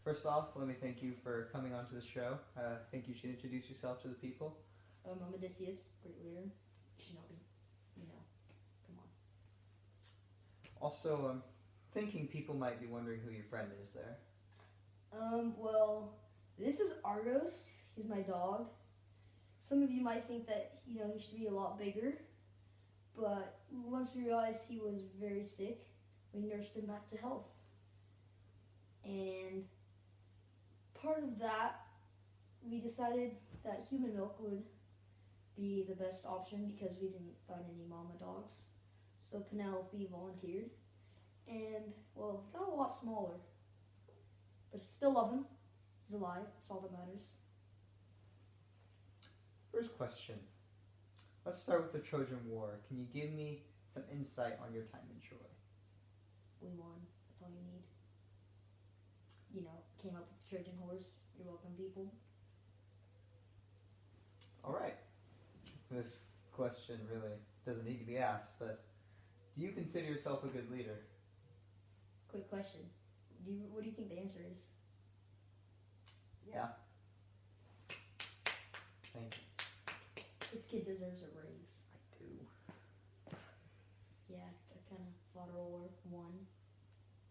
First off, let me thank you for coming onto the show. I think you should introduce yourself to the people. I'm Odysseus, great leader. Shinobi. You know. Come on. Also, I'm thinking people might be wondering who your friend is there. Well, this is Argos. He's my dog. Some of you might think that, he should be a lot bigger. But once we realized he was very sick, we nursed him back to health. And part of that, we decided that human milk would be the best option because we didn't find any mama dogs. So Penelope volunteered. And, well, he got a lot smaller. But I still love him. He's alive. That's all that matters. First question. Let's start with the Trojan War. Can you give me some insight on your time in Troy? We won. That's all you need. Came up with the Trojan horse. You're welcome, people. Alright. This question really doesn't need to be asked, but do you consider yourself a good leader? Quick question. What do you think the answer is? Yeah. Thank you. This kid deserves a raise. I do. Yeah, I kind of fought a war, won.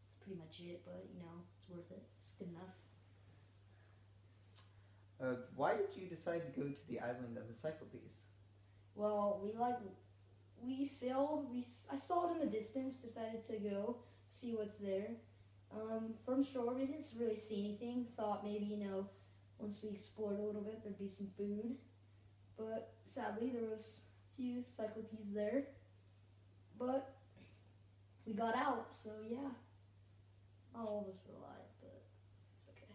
That's pretty much it, but it's worth it. It's good enough. Why did you decide to go to the island of the Cyclopes? Well, we sailed. I saw it in the distance. Decided to go see what's there. From shore, we didn't really see anything. Thought maybe once we explored a little bit, there'd be some food. But sadly, there was a few Cyclopes there. But we got out, so yeah. Not all of us were alive, but it's okay.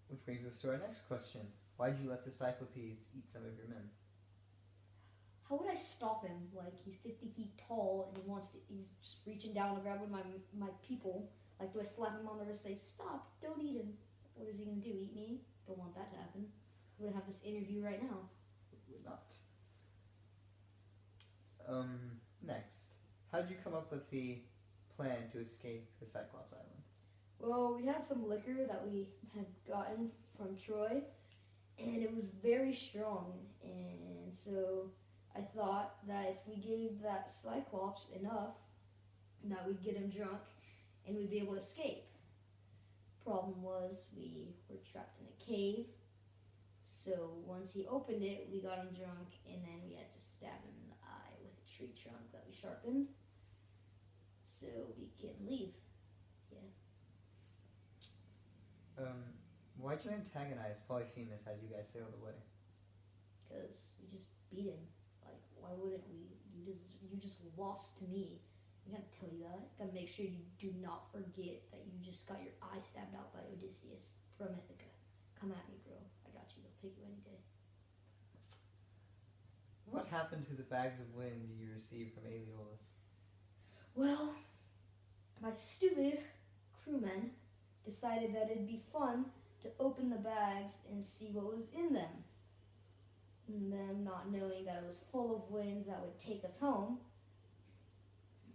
Which brings us to our next question. Why did you let the Cyclopes eat some of your men? How would I stop him? Like, he's 50 feet tall and he's just reaching down to grab one of my people. Like, do I slap him on the wrist and say, stop, don't eat him? What is he going to do, eat me? Don't want that to happen. We're going to have this interview right now. Would not. Next. How did you come up with the plan to escape the Cyclops Island? Well, we had some liquor that we had gotten from Troy, and it was very strong. And so I thought that if we gave that Cyclops enough, that we'd get him drunk and we'd be able to escape. Problem was, we were trapped in a cave. So once he opened it, we got him drunk, and then we had to stab him in the eye with a tree trunk that we sharpened so we can leave. Yeah. Why'd you antagonize Polyphemus as you guys sailed away? Because we just beat him. Like, why wouldn't we? You just lost to me. I gotta tell you that. Gotta make sure you do not forget that you just got your eye stabbed out by Odysseus from Ithaca. Come at me, bro. I got you. I'll take you any day. What happened to the bags of wind you received from Aeolus? Well, my stupid crewmen decided that it'd be fun to open the bags and see what was in them. And them not knowing that it was full of wind that would take us home.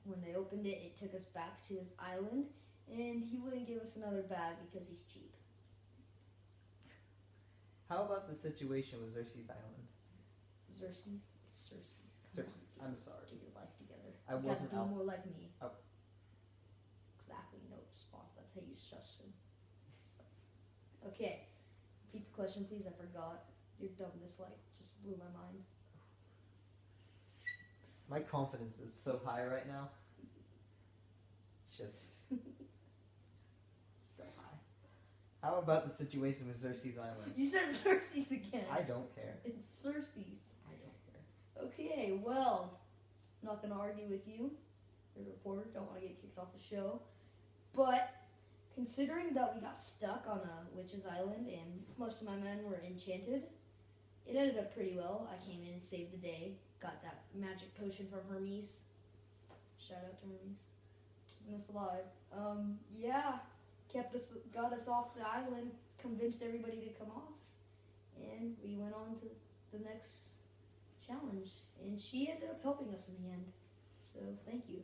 When they opened it, it took us back to his island, and he wouldn't give us another bag because he's cheap. How about the situation with Xerxes Island? Xerxes? It's Xerxes. Xerxes. I'm sorry. Get your life together. I You wasn't gotta out. be more like me. Oh. Exactly. No response. That's how you shush him. Okay. Repeat the question, please. I forgot. Your dumbness, just blew my mind. My confidence is so high right now. It's just so high. How about the situation with Xerxes Island? You said Xerxes again. I don't care. It's Xerxes. I don't care. Okay, well, I'm not going to argue with you. You're a reporter. Don't want to get kicked off the show. But considering that we got stuck on a witch's island and most of my men were enchanted, it ended up pretty well. I came in and saved the day. Got that magic potion from Hermes. Shout out to Hermes. Keeping us alive. Yeah. Got us off the island, convinced everybody to come off. And we went on to the next challenge. And she ended up helping us in the end. So, thank you.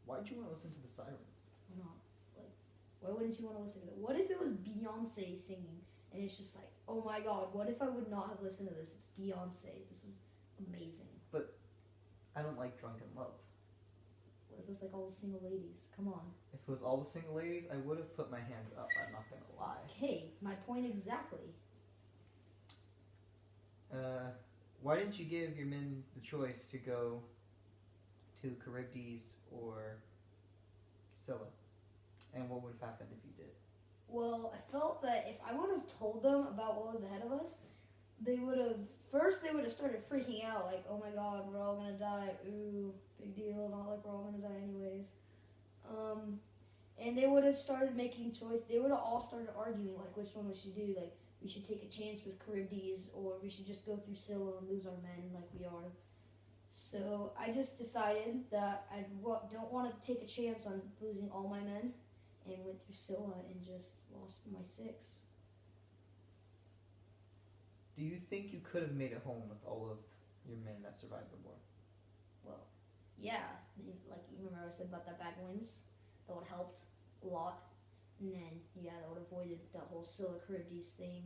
Why'd you want to listen to the sirens? Why not? Why wouldn't you want to listen to it? What if it was Beyonce singing and it's just like, oh my god, what if I would not have listened to this? It's Beyonce. This is amazing. I don't like Drunken Love. What if it was like all the single ladies? Come on. If it was all the single ladies, I would have put my hands up. I'm not gonna lie. Okay, my point exactly. Why didn't you give your men the choice to go to Charybdis or Scylla? And what would have happened if you did? Well, I felt that if I would have told them about what was ahead of us, they would have started freaking out, like, oh my god, we're all gonna die, ooh, big deal, not like we're all gonna die anyways. And they would have started making choice. They would have all started arguing, like, which one we should do, like, we should take a chance with Charybdis, or we should just go through Scylla and lose our men like we are. So I just decided that I don't want to take a chance on losing all my men, and went through Scylla and just lost my 6. Do you think you could have made it home with all of your men that survived the war? Well, yeah, like you remember I said about that bad winds? That would have helped a lot. And then, yeah, that would have avoided that whole Scylla Charybdis thing.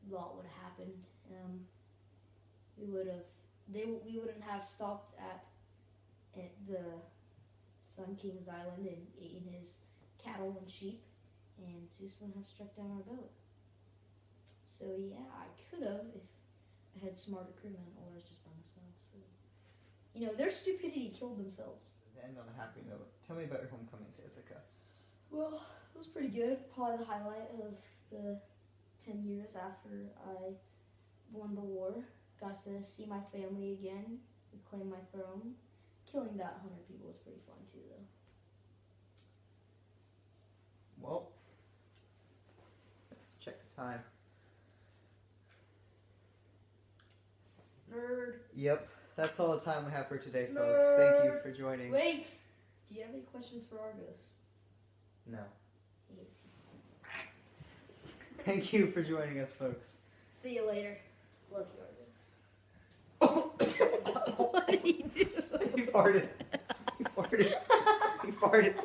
A lot would have happened. We wouldn't have stopped at the Sun King's Island and eaten his cattle and sheep, and Zeus wouldn't have struck down our boat. So yeah, I could have if I had smarter crewmen, or I was just by myself. So, their stupidity killed themselves. To end on a happy note, tell me about your homecoming to Ithaca. Well, it was pretty good. Probably the highlight of the 10 years after I won the war. Got to see my family again, reclaim my throne. Killing that 100 people was pretty fun too, though. Well, check the time. Nerd. Yep, that's all the time we have for today, folks. Nerd. Thank you for joining. Wait! Do you have any questions for Argos? No. He hates you. Thank you for joining us, folks. See you later. Love you, Argos. What did he do? He farted. He farted. He farted.